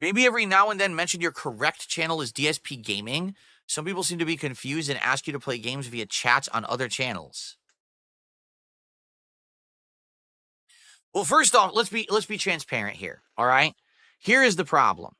Maybe every now and then mention your correct channel is DSP Gaming. Some people seem to be confused and ask you to play games via chats on other channels. Well, first off, let's be transparent here, all right? Here is the problem.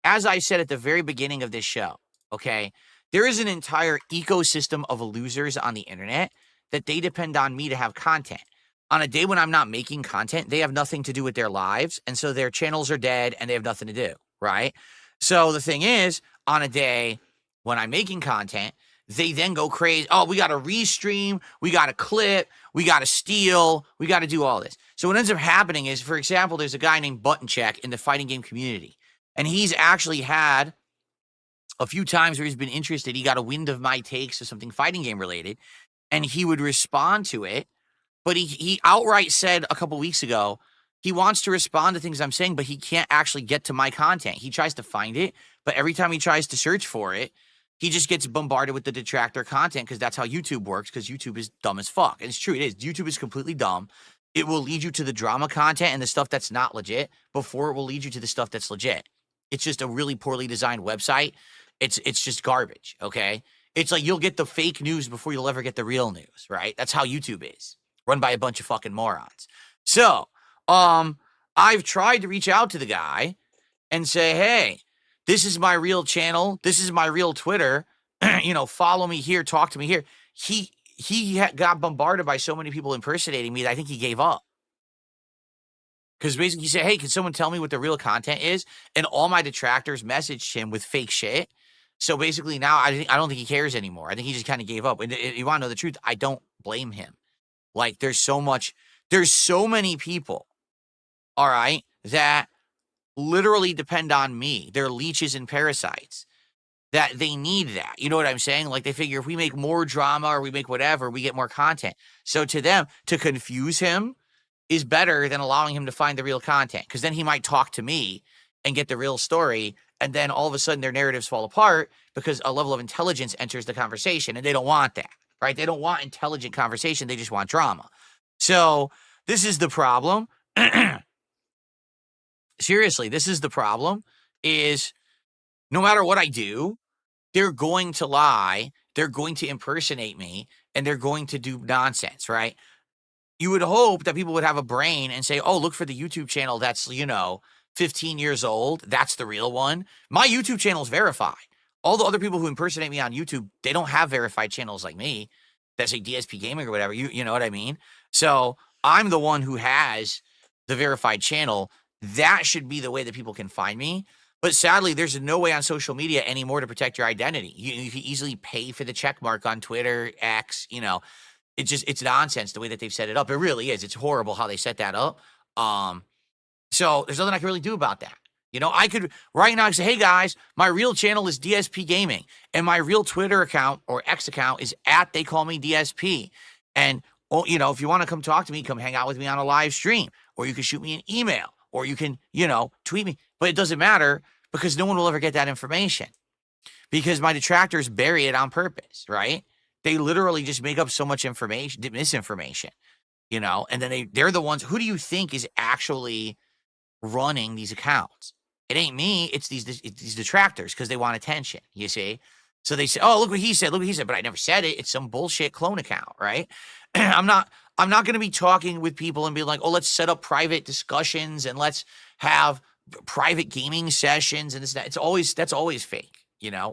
As I said at the very beginning of this show, okay, there is an entire ecosystem of losers on the internet that they depend on me to have content. On a day when I'm not making content, they have nothing to do with their lives, and so their channels are dead and they have nothing to do, right? So the thing is, on a day when I'm making content, they then go crazy. Oh, we got to restream, we got to clip, we got to steal, we got to do all this. So what ends up happening is, for example, there's a guy named Button Check in the fighting game community, and he's actually had a few times where he's been interested. He got a wind of my takes of something fighting game related, and he would respond to it. But he outright said a couple weeks ago, he wants to respond to things I'm saying, but he can't actually get to my content. He tries to find it, but every time he tries to search for it, he just gets bombarded with the detractor content, because that's how YouTube works, because YouTube is dumb as fuck. And it's true, it is. YouTube is completely dumb. It will lead you to the drama content and the stuff that's not legit before it will lead you to the stuff that's legit. It's just a really poorly designed website. It's just garbage, okay? It's like you'll get the fake news before you'll ever get the real news, right? That's how YouTube is, run by a bunch of fucking morons. So, I've tried to reach out to the guy and say, hey, this is my real channel. This is my real Twitter. Follow me here, talk to me here. He got bombarded by so many people impersonating me that I think he gave up. Because basically he said, hey, can someone tell me what the real content is? And all my detractors messaged him with fake shit. So basically now I don't think he cares anymore. I think he just kind of gave up. And you want to know the truth? I don't blame him. Like, there's so many people, all right, that literally depend on me. They're leeches and parasites, that they need that. You know what I'm saying? Like, they figure if we make more drama or we make whatever, we get more content. So to them, to confuse him is better than allowing him to find the real content, because then he might talk to me and get the real story, and then all of a sudden their narratives fall apart because a level of intelligence enters the conversation, and they don't want that, right? They don't want intelligent conversation. They just want drama. So this is the problem. Seriously, this is the problem, is no matter what I do, they're going to lie, they're going to impersonate me, and they're going to do nonsense, right? You would hope that people would have a brain and say, oh, look for the YouTube channel that's, 15 years old. That's the real one. My YouTube channel is verified. All the other people who impersonate me on YouTube, they don't have verified channels like me that say DSP Gaming or whatever. You know what I mean? So I'm the one who has the verified channel. That should be the way that people can find me. But sadly, there's no way on social media anymore to protect your identity. You can easily pay for the check mark on Twitter, X, it's nonsense the way that they've set it up. It really is. It's horrible how they set that up. So there's nothing I can really do about that. I could right now say, hey guys, my real channel is DSP Gaming, and my real Twitter account or X account is @TheyCallMeDSP. And if you want to come talk to me, come hang out with me on a live stream, or you can shoot me an email, or you can, tweet me. But it doesn't matter, because no one will ever get that information, because my detractors bury it on purpose, right? They literally just make up so much information, misinformation, and then they're the ones. Who do you think is actually running these accounts? It ain't me. It's these detractors, because they want attention, you see? So they say, oh, look what he said, but I never said it. It's some bullshit clone account, right? I'm not going to be talking with people and be like, oh, let's set up private discussions and let's have private gaming sessions and this, that. That's always fake.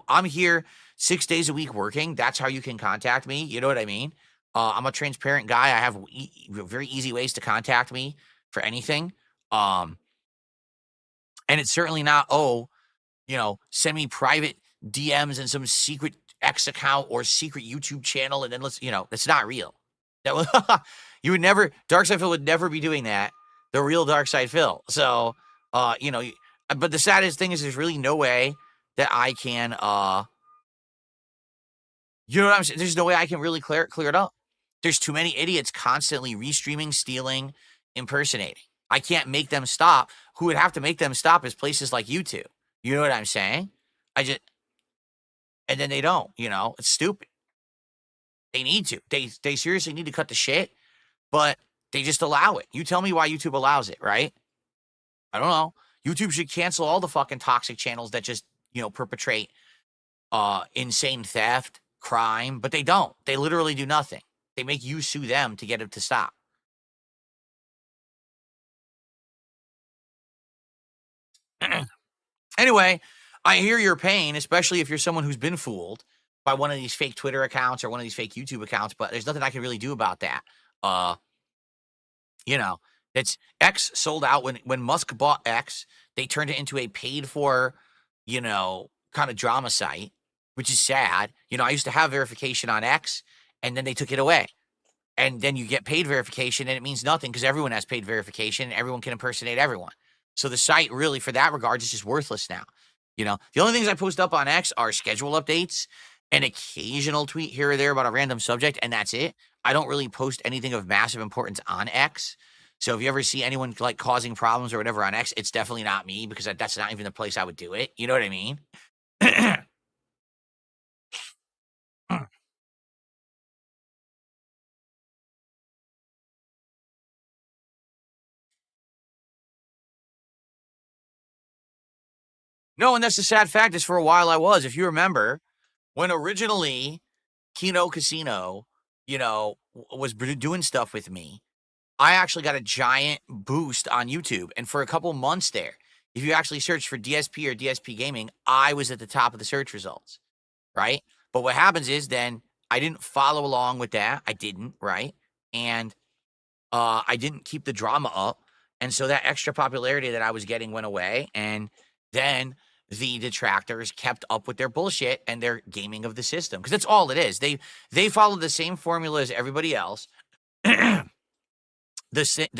I'm here 6 days a week working. That's how you can contact me. You know what I mean? I'm a transparent guy. I have very easy ways to contact me for anything. And it's certainly not, send me private DMs and some secret X account or secret YouTube channel, and then that's not real. You would never, Darkside Phil would never be doing that. The real Darkside Phil. So, but the saddest thing is there's really no way that I can, you know what I'm saying? There's no way I can really clear it up. There's too many idiots constantly restreaming, stealing, impersonating. I can't make them stop. Who would have to make them stop is places like YouTube. You know what I'm saying? And then they don't, it's stupid. They need to. They seriously need to cut the shit, but they just allow it. You tell me why YouTube allows it, right? I don't know. YouTube should cancel all the fucking toxic channels that just, perpetrate insane theft, crime, but they don't. They literally do nothing. They make you sue them to get it to stop. Anyway, I hear your pain, especially if you're someone who's been fooled by one of these fake Twitter accounts or one of these fake YouTube accounts, but there's nothing I can really do about that. You know, it's X sold out when Musk bought X, they turned it into a paid for, kind of drama site, which is sad. I used to have verification on X and then they took it away. And then you get paid verification and it means nothing because everyone has paid verification and everyone can impersonate everyone. So the site really, for that regard, is just worthless now. The only things I post up on X are schedule updates, an occasional tweet here or there about a random subject, and that's it. I don't really post anything of massive importance on X. So if you ever see anyone like causing problems or whatever on X, it's definitely not me because that's not even the place I would do it. You know what I mean? No, and that's the sad fact is for a while I was. If you remember, when originally Kino Casino, was doing stuff with me, I actually got a giant boost on YouTube. And for a couple months there, if you actually search for DSP or DSP Gaming, I was at the top of the search results, right? But what happens is then I didn't follow along with that. I didn't, right? And I didn't keep the drama up. And so that extra popularity that I was getting went away. And then the detractors kept up with their bullshit and their gaming of the system. Because that's all it is. They follow the same formula as everybody else. The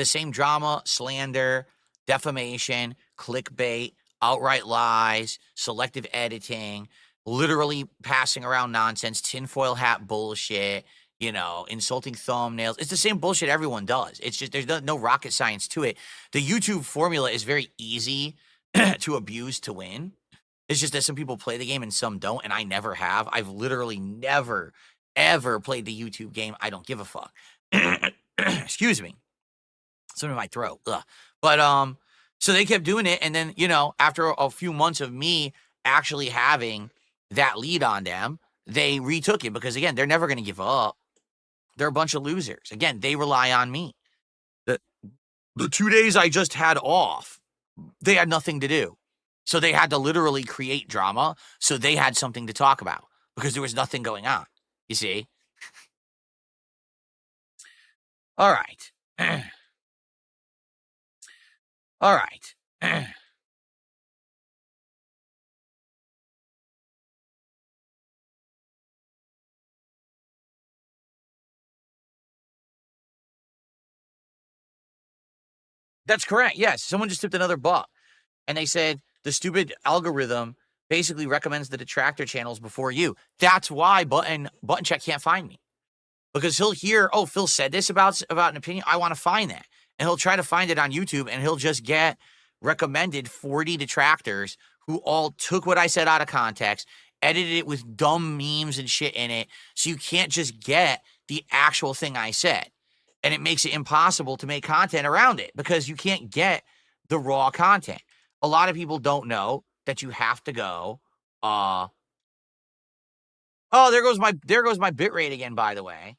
same drama, slander, defamation, clickbait, outright lies, selective editing, literally passing around nonsense, tinfoil hat bullshit, insulting thumbnails. It's the same bullshit everyone does. It's just there's no rocket science to it. The YouTube formula is very easy to abuse to win. It's just that some people play the game and some don't, and I never have. I've literally never, ever played the YouTube game. I don't give a fuck. Excuse me. Something in my throat. Ugh. But so they kept doing it, and then after a few months of me actually having that lead on them, they retook it because again, they're never going to give up. They're a bunch of losers. Again, they rely on me. The 2 days I just had off, they had nothing to do. So they had to literally create drama. So they had something to talk about because there was nothing going on. You see? All right. All right. That's correct. Yes. Someone just tipped another buck. And they said the stupid algorithm basically recommends the detractor channels before you. That's why Button Check can't find me. Because he'll hear, oh, Phil said this about an opinion. I want to find that. And he'll try to find it on YouTube and he'll just get recommended 40 detractors who all took what I said out of context, edited it with dumb memes and shit in it. So you can't just get the actual thing I said. And it makes it impossible to make content around it because you can't get the raw content. A lot of people don't know that you have to go, oh, there goes my bit rate again, by the way.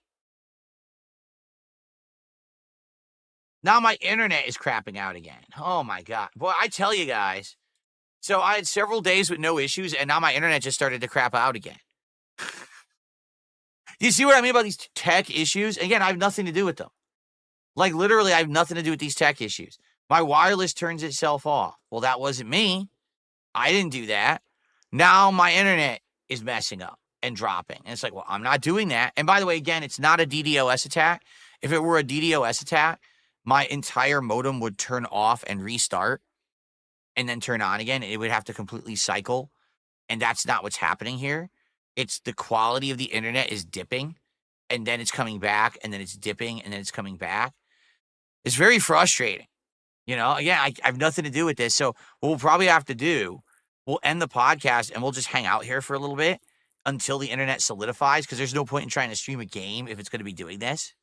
Now my internet is crapping out again. Oh my God. Boy, I tell you guys. So I had several days with no issues and now my internet just started to crap out again. You see what I mean about these tech issues? Again, I have nothing to do with them. Like literally, I have nothing to do with these tech issues. My wireless turns itself off. Well, that wasn't me. I didn't do that. Now my internet is messing up and dropping. And it's like, well, I'm not doing that. And by the way, again, it's not a DDoS attack. If it were a DDoS attack, my entire modem would turn off and restart and then turn on again. It would have to completely cycle. And that's not what's happening here. It's the quality of the internet is dipping and then it's coming back and then it's dipping and then it's coming back. It's very frustrating. Again, I have nothing to do with this. So what we'll probably have to do, we'll end the podcast and we'll just hang out here for a little bit until the internet solidifies because there's no point in trying to stream a game if it's going to be doing this.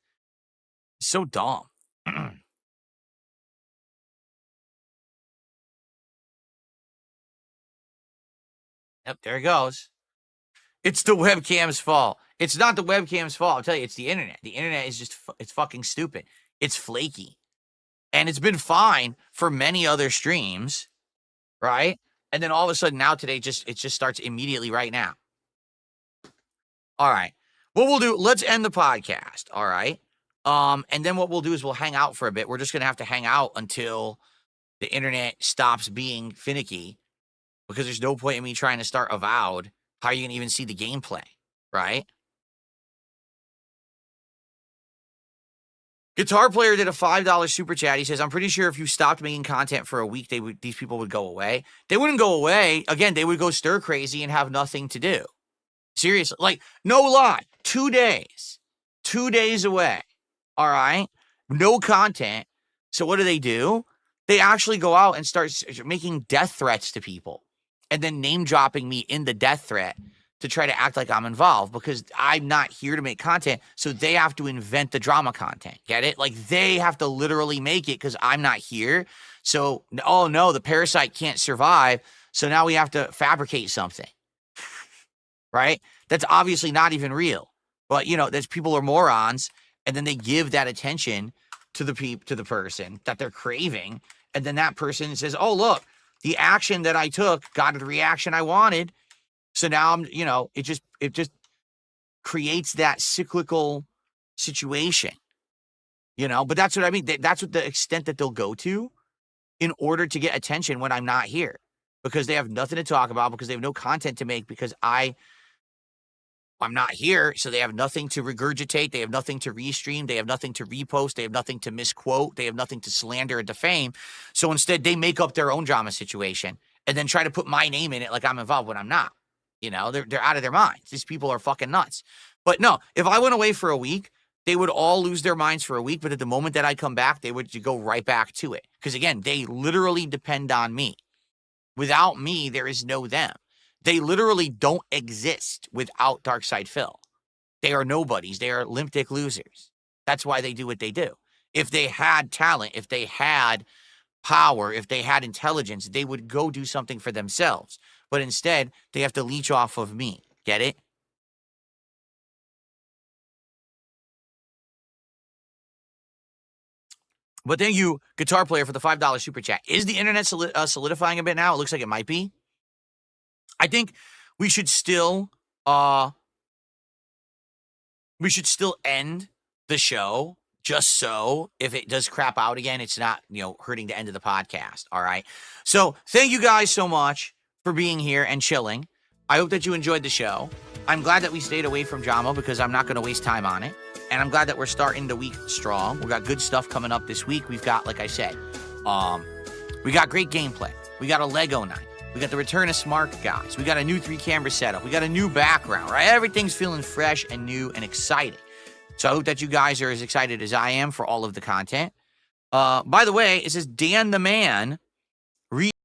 It's so dumb. Yep, there it goes. It's the webcam's fault. It's not the webcam's fault. I'll tell you, it's the internet. The internet is just, it's fucking stupid. It's flaky. And it's been fine for many other streams, right? And then all of a sudden now today, it just starts immediately right now. All right. What we'll do, let's end the podcast, all right? And then what we'll do is we'll hang out for a bit. We're just going to have to hang out until the internet stops being finicky, because there's no point in me trying to start Avowed. How are you going to even see the gameplay, right? Guitar Player did a $5 super chat. He says, I'm pretty sure if you stopped making content for a week, these people would go away. They wouldn't go away. Again, they would go stir crazy and have nothing to do. Seriously, like, no lie. 2 days. 2 days away. All right? No content. So what do? They actually go out and start making death threats to people and then name dropping me in the death threat to try to act like I'm involved, because I'm not here to make content. So they have to invent the drama content. Get it? Like, they have to literally make it because I'm not here. So, oh no, the parasite can't survive. So now we have to fabricate something. Right? That's obviously not even real. But, you know, there's people are morons, and then they give that attention to the person that they're craving, and then that person says, "Oh, look, the action that I took got the reaction I wanted." So now I'm, you know, it just creates that cyclical situation. You know, but that's what I mean. That's what the extent that they'll go to in order to get attention when I'm not here, because they have nothing to talk about, because they have no content to make, because I'm not here, so they have nothing to regurgitate. They have nothing to restream. They have nothing to repost. They have nothing to misquote. They have nothing to slander or defame. So instead, they make up their own drama situation and then try to put my name in it like I'm involved when I'm not. You know, they're out of their minds. These people are fucking nuts. But no, if I went away for a week, they would all lose their minds for a week. But at the moment that I come back, they would go right back to it. Because again, they literally depend on me. Without me, there is no them. They literally don't exist without Darkside Phil. They are nobodies. They are limp dick losers. That's why they do what they do. If they had talent, if they had power, if they had intelligence, they would go do something for themselves. But instead, they have to leech off of me. Get it? But thank you, Guitar Player, for the $5 super chat. Is the internet solidifying a bit now? It looks like it might be. I think we should still end the show, just so if it does crap out again, it's not, you know, hurting the end of the podcast. All right. So thank you guys so much for being here and chilling. I hope that you enjoyed the show. I'm glad that we stayed away from drama, because I'm not going to waste time on it. And I'm glad that we're starting the week strong. We got good stuff coming up this week. We've got, like I said, we got great gameplay. We got a Lego night. We got the return of Smart Guys. We got a new 3-camera setup. We got a new background, right? Everything's feeling fresh and new and exciting. So I hope that you guys are as excited as I am for all of the content. By the way, it says Dan the Man